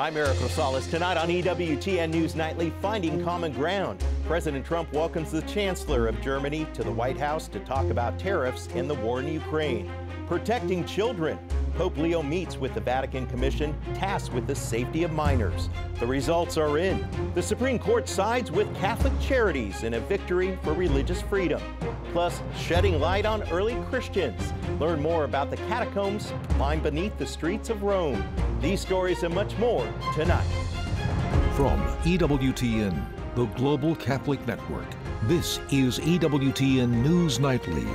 I'm Eric Rosales. Tonight on EWTN News Nightly, Finding Common Ground. President Trump welcomes the Chancellor of Germany to the White House to talk about tariffs in the war in Ukraine. Protecting children. Pope Leo meets with the Vatican Commission tasked with the safety of minors. The results are in. The Supreme Court sides with Catholic Charities in a victory for religious freedom. Plus, shedding light on early Christians. Learn more about the catacombs lying beneath the streets of Rome. These stories and much more tonight. From EWTN, the Global Catholic Network, this is EWTN News Nightly.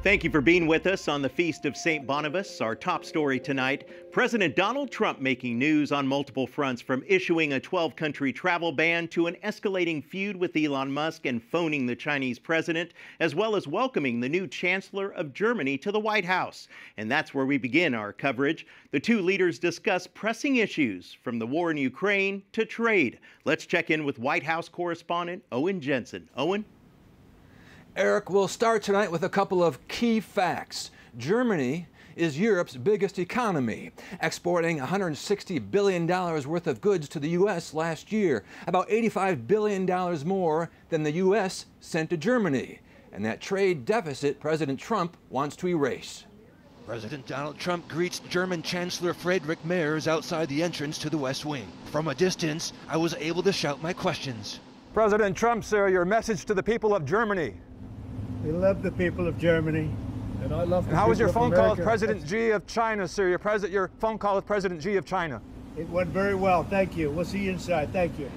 Thank you for being with us on the Feast of St. Boniface. Our top story tonight, President Donald Trump making news on multiple fronts, from issuing a 12-country travel ban to an escalating feud with Elon Musk and phoning the Chinese president, as well as welcoming the new Chancellor of Germany to the White House. And that's where we begin our coverage. The two leaders discuss pressing issues from the war in Ukraine to trade. Let's check in with White House correspondent Owen Jensen. Owen? Eric, we'll start tonight with a couple of key facts. Germany is Europe's biggest economy, exporting $160 billion worth of goods to the U.S. last year, about $85 billion more than the U.S. sent to Germany. And that trade deficit President Trump wants to erase. President Donald Trump greets German Chancellor Friedrich Merz outside the entrance to the West Wing. From a distance, I was able to shout my questions. President Trump, sir, your message to the people of Germany. We love the people of Germany, and I love the people of America. How was your phone call with President Xi of China, sir? Your phone call with President Xi of China. It went very well. Thank you. We'll see you inside. Thank you.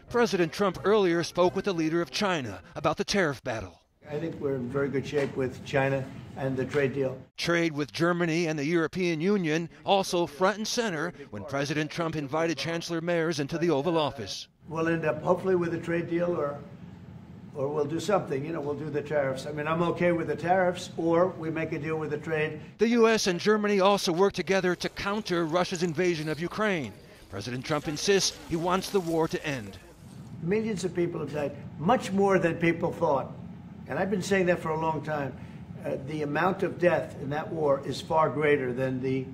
President Trump earlier spoke with the leader of China about the tariff battle. I think we're in very good shape with China and the trade deal. Trade with Germany and the European Union also front and center when President Trump invited Chancellor Merz into the Oval Office. We'll end up hopefully with a trade deal, or we'll do something, we'll do the tariffs. I mean, I'm okay with the tariffs, or we make a deal with the trade. The U.S. and Germany also work together to counter Russia's invasion of Ukraine. President Trump insists he wants the war to end. Millions of people have died, much more than people thought. And I've been saying that for a long time. The amount of death in that war is far greater than the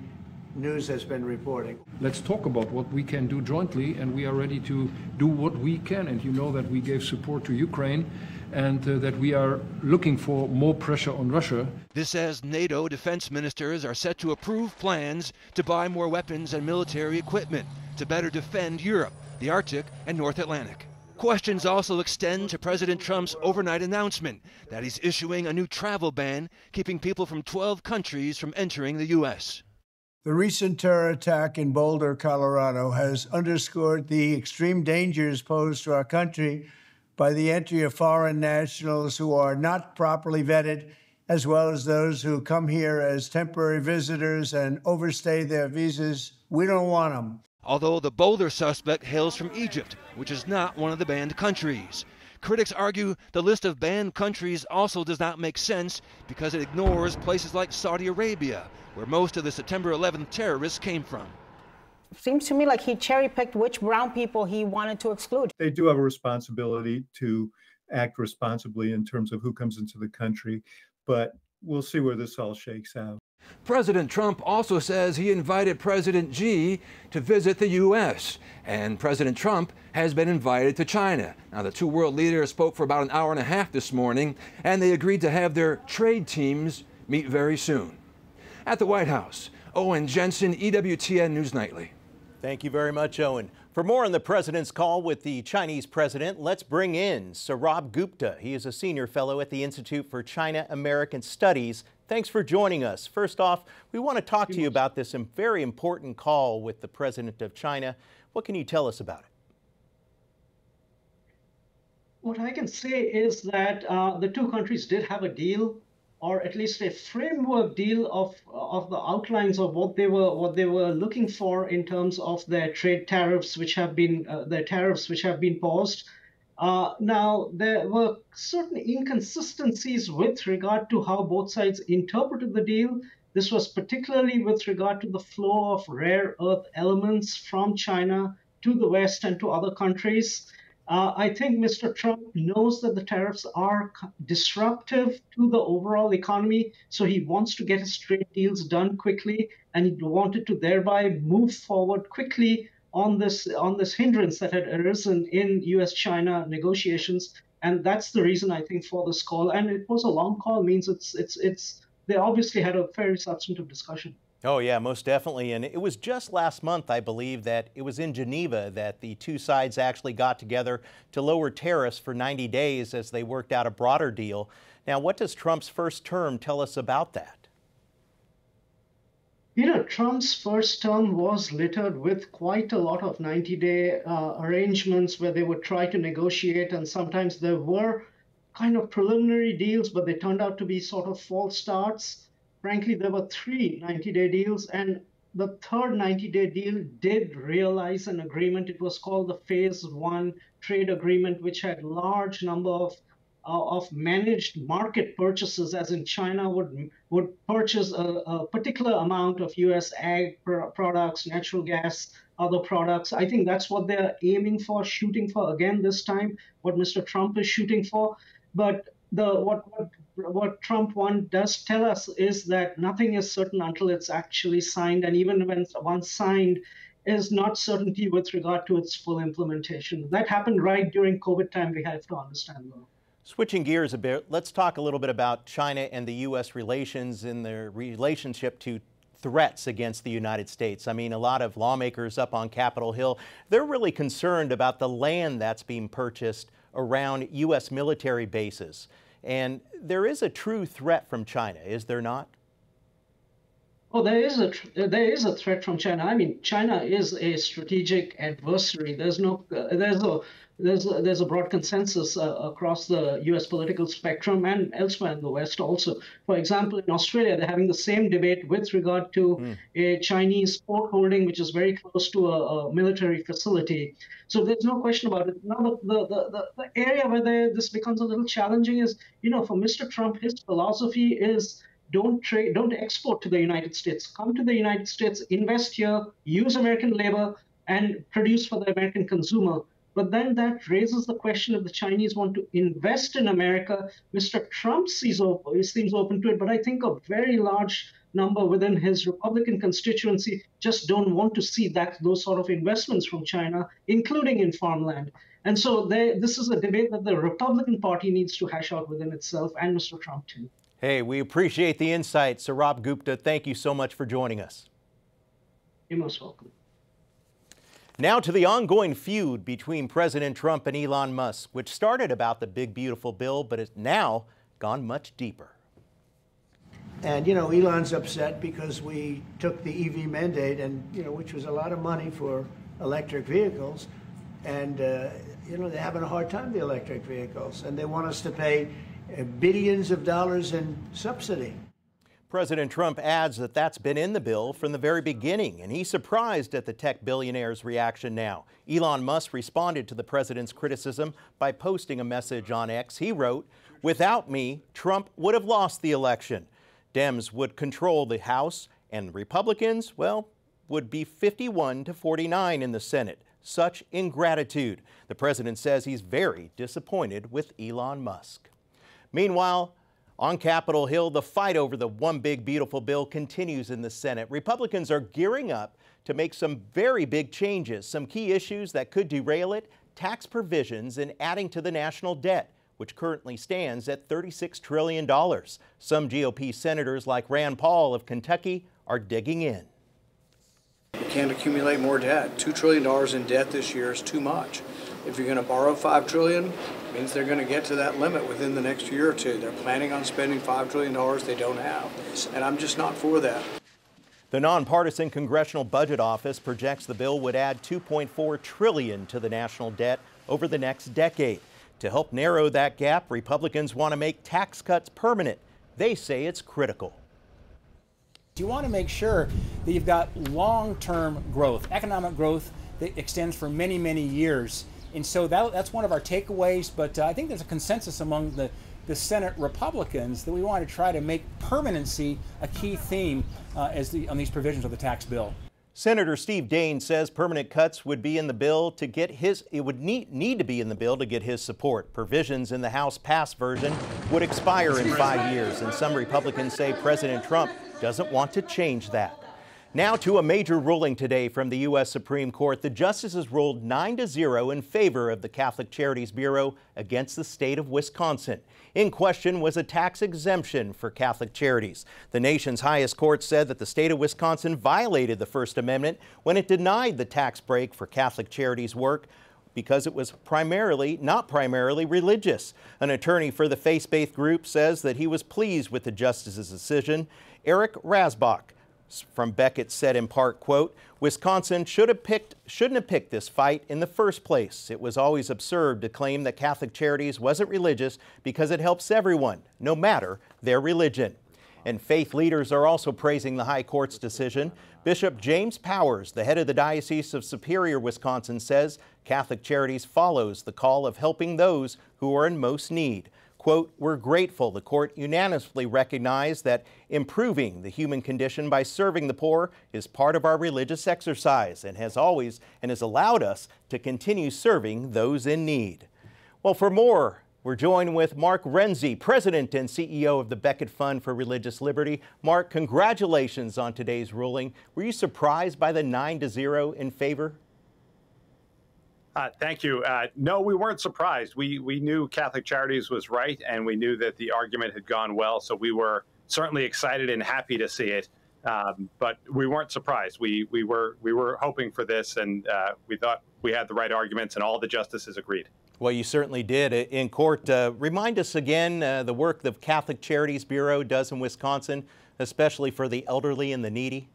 news has been reporting. Let's talk about what we can do jointly, and we are ready to do what we can. And you know that we gave support to Ukraine, and that we are looking for more pressure on Russia. This as NATO defense ministers are set to approve plans to buy more weapons and military equipment to better defend Europe, the Arctic, and North Atlantic. Questions also extend to President Trump's overnight announcement that he's issuing a new travel ban, keeping people from 12 countries from entering the U.S. The recent terror attack in Boulder, Colorado, has underscored the extreme dangers posed to our country by the entry of foreign nationals who are not properly vetted, as well as those who come here as temporary visitors and overstay their visas. We don't want them. Although the Boulder suspect hails from Egypt, which is not one of the banned countries. Critics argue the list of banned countries also does not make sense because it ignores places like Saudi Arabia, where most of the September 11th terrorists came from. Seems to me like he cherry-picked which brown people he wanted to exclude. They do have a responsibility to act responsibly in terms of who comes into the country, but we'll see where this all shakes out. President Trump also says he invited President Xi to visit the U.S., and President Trump has been invited to China. Now, the two world leaders spoke for about an hour and a half this morning, and they agreed to have their trade teams meet very soon. At the White House, Owen Jensen, EWTN News Nightly. Thank you very much, Owen. For more on the president's call with the Chinese president, let's bring in Sir Rob Gupta. He is a senior fellow at the Institute for China-American Studies. Thanks for joining us. First off, we want to talk to you about this very important call with the president of China. What can you tell us about it? What I can say is that the two countries did have a deal, or at least a framework deal of the outlines of what they were looking for in terms of their trade tariffs, which have been paused. Now, there were certain inconsistencies with regard to how both sides interpreted the deal. This was particularly with regard to the flow of rare earth elements from China to the West and to other countries. I think Mr. Trump knows that the tariffs are disruptive to the overall economy, so he wants to get his trade deals done quickly, and he wanted to thereby move forward quickly on this hindrance that had arisen in U.S.-China negotiations, and that's the reason I think for this call. And it was a long call, means they obviously had a very substantive discussion. Oh, yeah, most definitely. And it was just last month, I believe, that it was in Geneva that the two sides actually got together to lower tariffs for 90 days as they worked out a broader deal. Now, what does Trump's first term tell us about that? You know, Trump's first term was littered with quite a lot of 90-day arrangements where they would try to negotiate, and sometimes there were kind of preliminary deals, but they turned out to be sort of false starts. Frankly, there were 3 90-day deals, and the third 90-day deal did realize an agreement. It was called the Phase 1 trade agreement, which had large number of managed market purchases, as in China would purchase a particular amount of U.S. ag products, natural gas, other products. I think that's what they're aiming for, shooting for again this time, what Mr. Trump is shooting for. But what Trump one does tell us is that nothing is certain until it's actually signed, and even when once signed, is not certainty with regard to its full implementation. That happened right during COVID time, we have to understand though. Switching gears a bit, let's talk a little bit about China and the U.S. relations and their relationship to threats against the United States. I mean, a lot of lawmakers up on Capitol Hill, they're really concerned about the land that's being purchased around U.S. military bases. And there is a true threat from China, is there not? Oh, there is a threat from China. I mean, China is a strategic adversary. There's a broad consensus across the U.S. political spectrum and elsewhere in the West also. For example, in Australia, they're having the same debate with regard to a Chinese port holding, which is very close to a military facility. So there's no question about it. Now, the area where this becomes a little challenging is, you know, for Mr. Trump, his philosophy is don't export to the United States. Come to the United States, invest here, use American labor, and produce for the American consumer. But then that raises the question if the Chinese want to invest in America. Mr. Trump seems open to it, but I think a very large number within his Republican constituency just don't want to see those sort of investments from China, including in farmland. And so this is a debate that the Republican Party needs to hash out within itself, and Mr. Trump too. Hey, we appreciate the insight. So Rob Gupta, thank you so much for joining us. You're most welcome. Now to the ongoing feud between President Trump and Elon Musk, which started about the big, beautiful bill, but has now gone much deeper. And, you know, Elon's upset because we took the EV mandate, and, you know, which was a lot of money for electric vehicles. And, you know, they're having a hard time, the electric vehicles, and they want us to pay billions of dollars in subsidy. President Trump adds that that's been in the bill from the very beginning, and he's surprised at the tech billionaire's reaction now. Elon Musk responded to the president's criticism by posting a message on X. He wrote, "Without me, Trump would have lost the election. Dems would control the House, and Republicans, well, would be 51 to 49 in the Senate. Such ingratitude." The president says he's very disappointed with Elon Musk. Meanwhile, on Capitol Hill, the fight over the One Big Beautiful Bill continues in the Senate. Republicans are gearing up to make some very big changes. Some key issues that could derail it: tax provisions and adding to the national debt, which currently stands at $36 trillion. Some GOP senators, like Rand Paul of Kentucky, are digging in. We can't accumulate more debt. $2 trillion in debt this year is too much. If you're going to borrow $5 trillion, it means they're going to get to that limit within the next year or two. They're planning on spending $5 trillion they don't have, and I'm just not for that. The nonpartisan Congressional Budget Office projects the bill would add $2.4 trillion to the national debt over the next decade. To help narrow that gap, Republicans want to make tax cuts permanent. They say it's critical. You want to make sure that you've got long-term growth, economic growth that extends for many, many years. And so that's one of our takeaways, but I think there's a consensus among the Senate Republicans that we want to try to make permanency a key theme on these provisions of the tax bill. Senator Steve Daines says permanent cuts would be in the bill to get need to be in the bill to get his support. Provisions in the House passed version would expire in 5 years, and some Republicans say President Trump doesn't want to change that. Now to a major ruling today from the U.S. Supreme Court. The justices ruled 9-0 in favor of the Catholic Charities Bureau against the state of Wisconsin. In question was a tax exemption for Catholic charities. The nation's highest court said that the state of Wisconsin violated the First Amendment when it denied the tax break for Catholic charities work because it was not primarily religious. An attorney for the faith-based group says that he was pleased with the justice's decision. Eric Rasbach from Beckett said in part, quote, "Wisconsin shouldn't have picked this fight in the first place. It was always absurd to claim that Catholic Charities wasn't religious because it helps everyone, no matter their religion." And faith leaders are also praising the High Court's decision. Bishop James Powers, the head of the Diocese of Superior, Wisconsin, says Catholic Charities follows the call of helping those who are in most need. Quote, "We're grateful the court unanimously recognized that improving the human condition by serving the poor is part of our religious exercise and has allowed us to continue serving those in need." Well, for more, we're joined with Mark Renzi, President and CEO of the Beckett Fund for Religious Liberty. Mark, congratulations on today's ruling. Were you surprised by the 9-0 in favor? Thank you. No, we weren't surprised. We knew Catholic Charities was right, and we knew that the argument had gone well. So we were certainly excited and happy to see it. But we weren't surprised. We were hoping for this, and we thought we had the right arguments, and all the justices agreed. Well, you certainly did. In court, remind us again the work the Catholic Charities Bureau does in Wisconsin, especially for the elderly and the needy.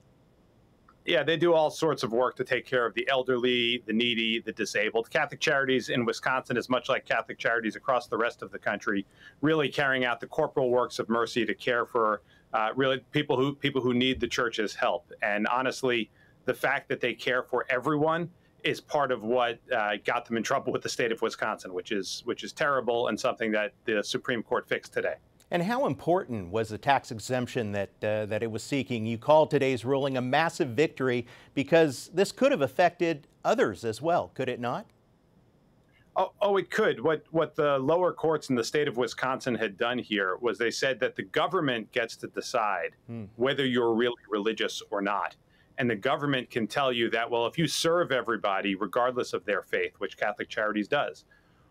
Yeah, they do all sorts of work to take care of the elderly, the needy, the disabled. Catholic Charities in Wisconsin is much like Catholic Charities across the rest of the country, really carrying out the corporal works of mercy to care for really people who need the church's help. And honestly, the fact that they care for everyone is part of what got them in trouble with the state of Wisconsin, which is terrible and something that the Supreme Court fixed today. And how important was the tax exemption that it was seeking? You called today's ruling a massive victory because this could have affected others as well, could it not? Oh, it could. What the lower courts in the state of Wisconsin had done here was they said that the government gets to decide whether you're really religious or not. And the government can tell you that, well, if you serve everybody, regardless of their faith, which Catholic Charities does,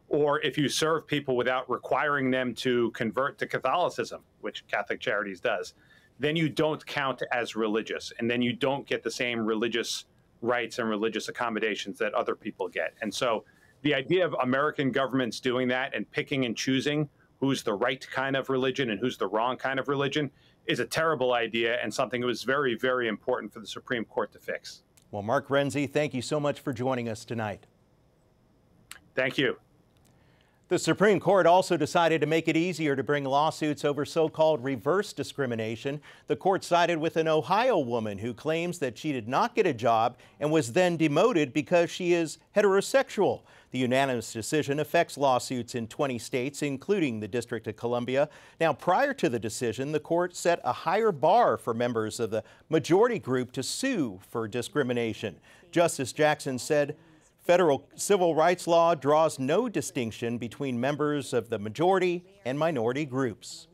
or if you serve people without requiring them to convert to Catholicism, which Catholic Charities does, then you don't count as religious, and then you don't get the same religious rights and religious accommodations that other people get. And so the idea of American governments doing that and picking and choosing who's the right kind of religion and who's the wrong kind of religion is a terrible idea and something that was very, very important for the Supreme Court to fix. Well, Mark Renzi, thank you so much for joining us tonight. Thank you. The Supreme Court also decided to make it easier to bring lawsuits over so-called reverse discrimination. The court sided with an Ohio woman who claims that she did not get a job and was then demoted because she is heterosexual. The unanimous decision affects lawsuits in 20 states, including the District of Columbia. Now, prior to the decision, the court set a higher bar for members of the majority group to sue for discrimination. Justice Jackson said, "Federal civil rights law draws no distinction between members of the majority and minority groups."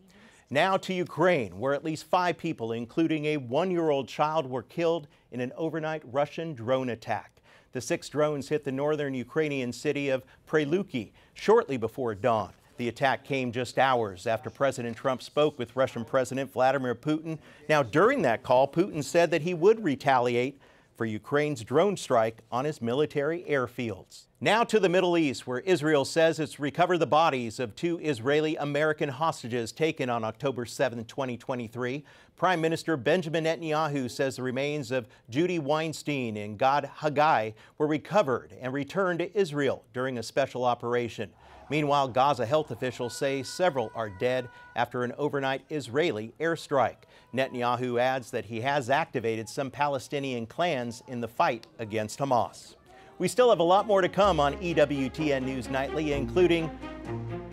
Now to Ukraine, where at least 5 people, including a 1-year-old child, were killed in an overnight Russian drone attack. The 6 drones hit the northern Ukrainian city of Pryluki shortly before dawn. The attack came just hours after President Trump spoke with Russian President Vladimir Putin. Now, during that call, Putin said that he would retaliate for Ukraine's drone strike on his military airfields. Now to the Middle East, where Israel says it's recovered the bodies of 2 Israeli-American hostages taken on October 7, 2023. Prime Minister Benjamin Netanyahu says the remains of Judy Weinstein and Gad Haggai were recovered and returned to Israel during a special operation. Meanwhile, Gaza health officials say several are dead after an overnight Israeli airstrike. Netanyahu adds that he has activated some Palestinian clans in the fight against Hamas. We still have a lot more to come on EWTN News Nightly, including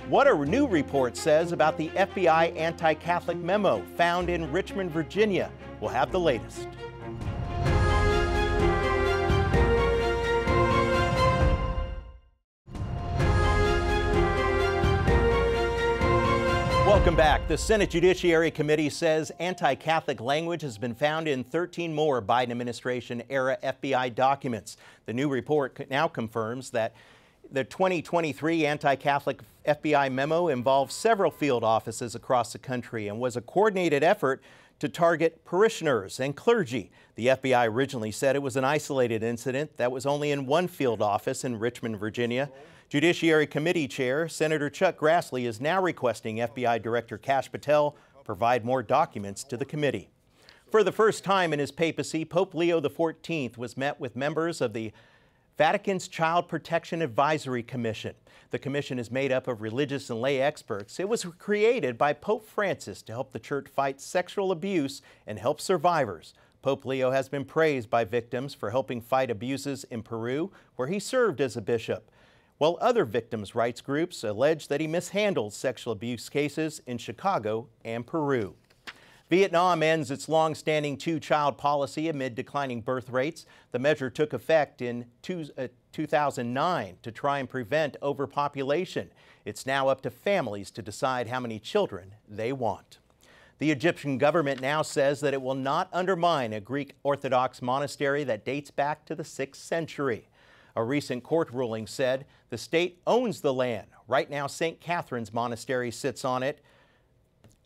what a new report says about the FBI anti-Catholic memo found in Richmond, Virginia. We'll have the latest. Welcome back. The Senate Judiciary Committee says anti-Catholic language has been found in 13 more Biden administration-era FBI documents. The new report now confirms that the 2023 anti-Catholic FBI memo involved several field offices across the country and was a coordinated effort to target parishioners and clergy. The FBI originally said it was an isolated incident that was only in one field office in Richmond, Virginia. Judiciary Committee Chair Senator Chuck Grassley is now requesting FBI Director Kash Patel provide more documents to the committee. For the first time in his papacy, Pope Leo XIV was met with members of the Vatican's Child Protection Advisory Commission. The commission is made up of religious and lay experts. It was created by Pope Francis to help the church fight sexual abuse and help survivors. Pope Leo has been praised by victims for helping fight abuses in Peru, where he served as a bishop, while other victims' rights groups allege that he mishandled sexual abuse cases in Chicago and Peru. Vietnam ends its long-standing two-child policy amid declining birth rates. The measure took effect in 2009 to try and prevent overpopulation. It's now up to families to decide how many children they want. The Egyptian government now says that it will not undermine a Greek Orthodox monastery that dates back to the 6th century. A recent court ruling said the state owns the land. Right now, St. Catherine's Monastery sits on it.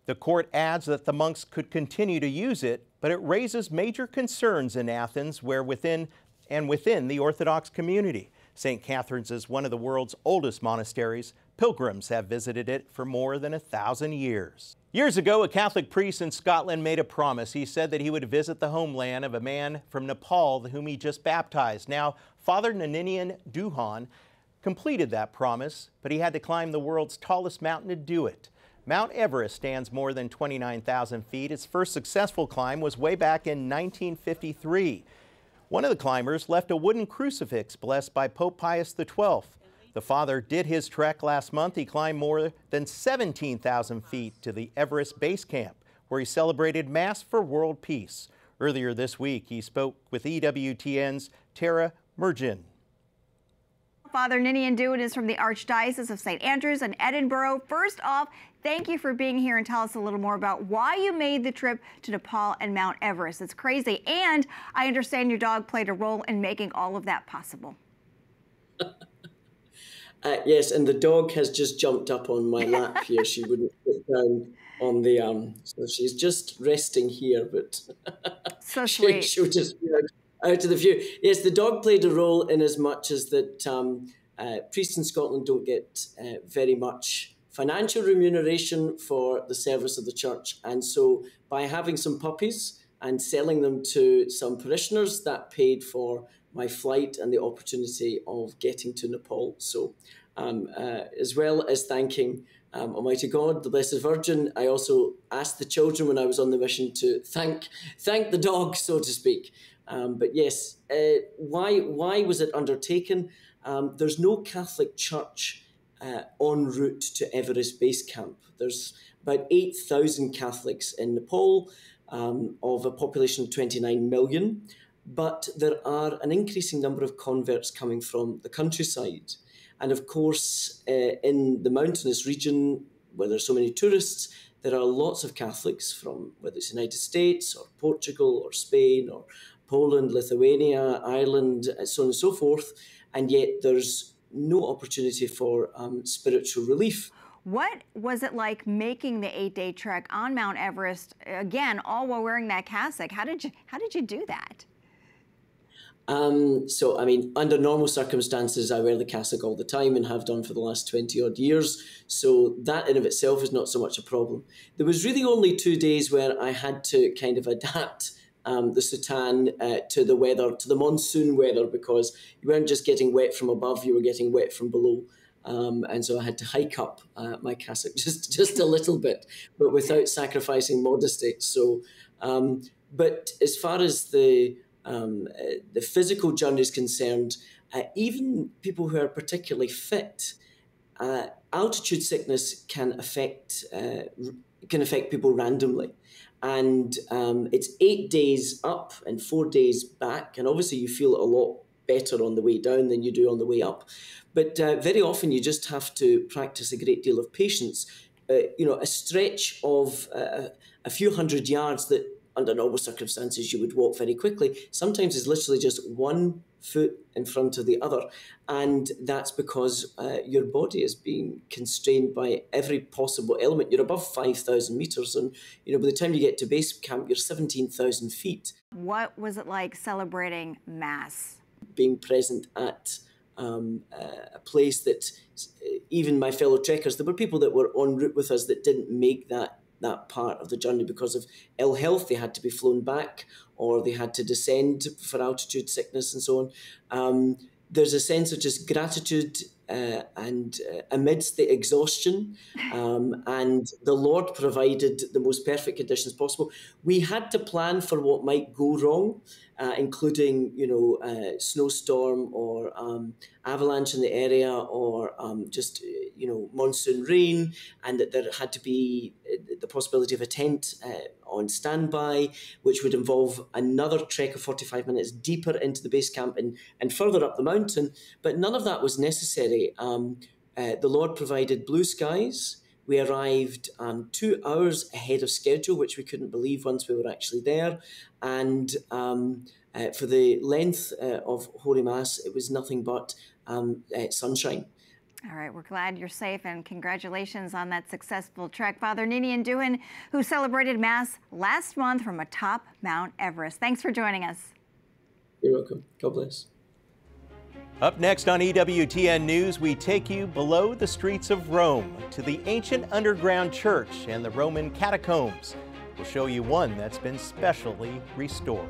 The court adds that the monks could continue to use it, but it raises major concerns in Athens within the Orthodox community. St. Catherine's is one of the world's oldest monasteries. Pilgrims have visited it for more than 1,000 years. Years ago, a Catholic priest in Scotland made a promise. He said that he would visit the homeland of a man from Nepal whom he just baptized. Now, Father Ninian Duhan completed that promise, but he had to climb the world's tallest mountain to do it. Mount Everest stands more than 29,000 feet. Its first successful climb was way back in 1953. One of the climbers left a wooden crucifix blessed by Pope Pius XII. The father did his trek last month. He climbed more than 17,000 feet to the Everest base camp, where he celebrated Mass for world peace. Earlier this week, he spoke with EWTN's Tara Mergen. Father Ninian Duhan is from the Archdiocese of St. Andrews in Edinburgh. First off, thank you for being here and tell us a little more about why you made the trip to Nepal and Mount Everest. It's crazy. And I understand your dog played a role in making all of that possible. Yes, and the dog has just jumped up on my lap here. She wouldn't sit down on the so she's just resting here, but so sweet. she'll just be out of the view. Yes, the dog played a role in as much as that priests in Scotland don't get very much financial remuneration for the service of the church. And so by having some puppies and selling them to some parishioners, that paid for my flight and the opportunity of getting to Nepal. So as well as thanking Almighty God, the Blessed Virgin, I also asked the children when I was on the mission to thank the dog, so to speak. But yes, why was it undertaken? There's no Catholic church en route to Everest Base Camp. There's about 8,000 Catholics in Nepal of a population of 29 million, but there are an increasing number of converts coming from the countryside. And of course, in the mountainous region where there's so many tourists, there are lots of Catholics from whether it's the United States or Portugal or Spain or Poland, Lithuania, Ireland, so on and so forth, and yet there's no opportunity for spiritual relief. What was it like making the 8-day trek on Mount Everest, again, all while wearing that cassock? How did you do that? So, I mean, under normal circumstances, I wear the cassock all the time and have done for the last 20-odd years. So that in of itself is not so much a problem. There was really only 2 days where I had to kind of adapt the soutane to the weather, to the monsoon weather, because you weren't just getting wet from above, you were getting wet from below. And so I had to hike up my cassock just a little bit, but without sacrificing modesty. So, but as far as the physical journey is concerned, even people who are particularly fit, altitude sickness can affect people randomly. And it's 8 days up and 4 days back. And obviously you feel a lot better on the way down than you do on the way up. But very often you just have to practice a great deal of patience. a stretch of a few hundred yards that under normal circumstances you would walk very quickly, sometimes is literally just 1 foot in front of the other. And that's because your body is being constrained by every possible element. You're above 5,000 meters, and by the time you get to base camp, you're 17,000 feet. What was it like celebrating Mass? Being present at a place that even my fellow trekkers, there were people that were en route with us that didn't make that part of the journey because of ill health. They had to be flown back, or they had to descend for altitude sickness and so on. There's a sense of just gratitude and amidst the exhaustion, and the Lord provided the most perfect conditions possible. We had to plan for what might go wrong, including snowstorm or avalanche in the area, or just monsoon rain, and that there had to be the possibility of a tent on standby, which would involve another trek of 45 minutes deeper into the base camp and further up the mountain. But none of that was necessary. The Lord provided blue skies. We arrived 2 hours ahead of schedule, which we couldn't believe once we were actually there. And for the length of Holy Mass, it was nothing but sunshine. All right, we're glad you're safe, and congratulations on that successful trek. Father Ninian Duhan, who celebrated Mass last month from atop Mount Everest. Thanks for joining us. You're welcome. God bless. Up next on EWTN News, we take you below the streets of Rome to the ancient underground church and the Roman catacombs. We'll show you one that's been specially restored.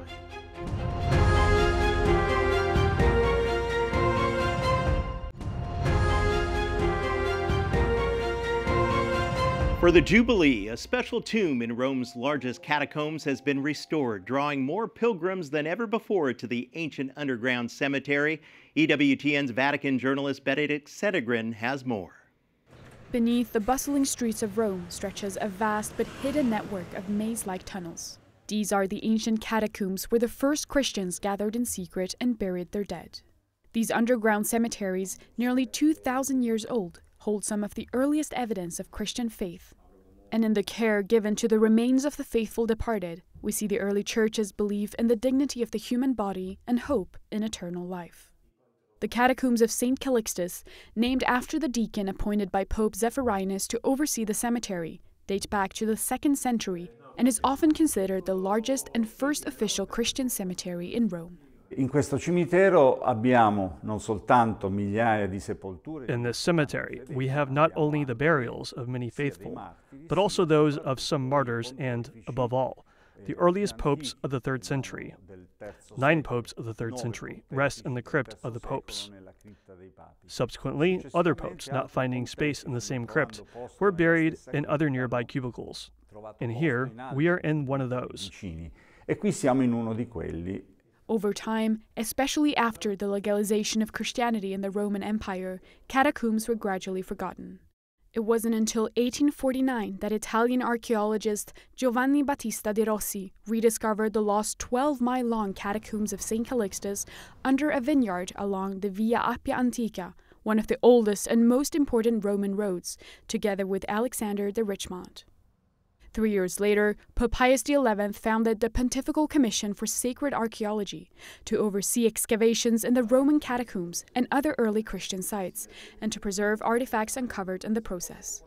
For the Jubilee, a special tomb in Rome's largest catacombs has been restored, drawing more pilgrims than ever before to the ancient underground cemetery. EWTN's Vatican journalist Benedict Sedegren has more. Beneath the bustling streets of Rome stretches a vast but hidden network of maze-like tunnels. These are the ancient catacombs where the first Christians gathered in secret and buried their dead. These underground cemeteries, nearly 2,000 years old, hold some of the earliest evidence of Christian faith. And in the care given to the remains of the faithful departed, we see the early church's belief in the dignity of the human body and hope in eternal life. The catacombs of St. Calixtus, named after the deacon appointed by Pope Zephyrinus to oversee the cemetery, date back to the 2nd century and is often considered the largest and first official Christian cemetery in Rome. In questo cimitero abbiamo non soltanto migliaia di sepolture. In this cemetery, we have not only the burials of many faithful, but also those of some martyrs and, above all, the earliest popes of the 3rd century. 9 popes of the 3rd century rest in the crypt of the popes. Subsequently, other popes, not finding space in the same crypt, were buried in other nearby cubicles. And here, we are in one of those. E qui siamo in uno di quelli. Over time, especially after the legalization of Christianity in the Roman Empire, catacombs were gradually forgotten. It wasn't until 1849 that Italian archaeologist Giovanni Battista de Rossi rediscovered the lost 12-mile-long catacombs of St. Calixtus under a vineyard along the Via Appia Antica, one of the oldest and most important Roman roads, together with Alexander the Richmond. 3 years later, Pope Pius XI founded the Pontifical Commission for Sacred Archaeology to oversee excavations in the Roman catacombs and other early Christian sites, and to preserve artifacts uncovered in the process.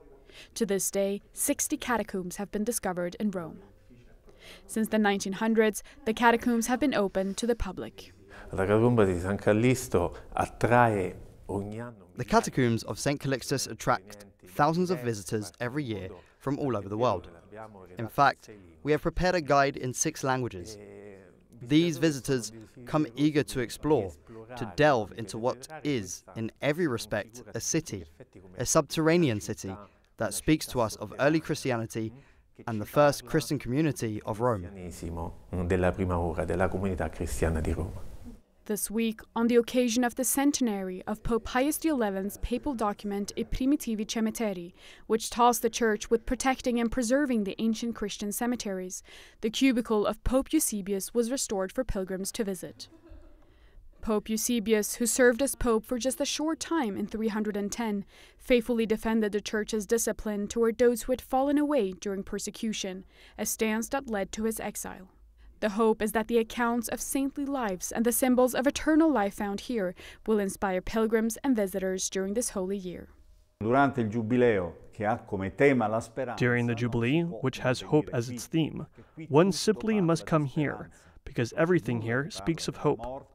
To this day, 60 catacombs have been discovered in Rome. Since the 1900s, the catacombs have been open to the public. The catacombs of St. Calixtus attract thousands of visitors every year from all over the world. In fact, we have prepared a guide in 6 languages. These visitors come eager to explore, to delve into what is, in every respect, a city, a subterranean city that speaks to us of early Christianity and the first Christian community of Rome. This week, on the occasion of the centenary of Pope Pius XI's papal document I Primitivi Cemeteri, which tasked the Church with protecting and preserving the ancient Christian cemeteries, the cubicle of Pope Eusebius was restored for pilgrims to visit. Pope Eusebius, who served as Pope for just a short time in 310, faithfully defended the Church's discipline toward those who had fallen away during persecution, a stance that led to his exile. The hope is that the accounts of saintly lives and the symbols of eternal life found here will inspire pilgrims and visitors during this holy year. During the Jubilee, which has hope as its theme, one simply must come here, because everything here speaks of hope.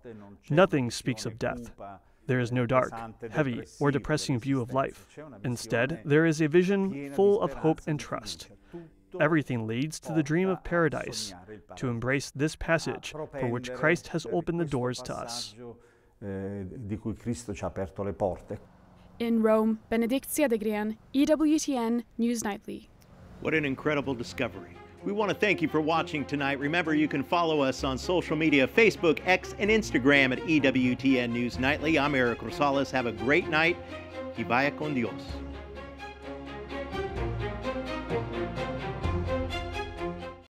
Nothing speaks of death. There is no dark, heavy, or depressing view of life. Instead, there is a vision full of hope and trust. Everything leads to the dream of paradise, to embrace this passage for which Christ has opened the doors to us. In Rome, Benedict Cedergren, EWTN News Nightly. What an incredible discovery. We want to thank you for watching tonight. Remember, you can follow us on social media, Facebook, X, and Instagram at EWTN News Nightly. I'm Eric Rosales. Have a great night. Y vaya con Dios.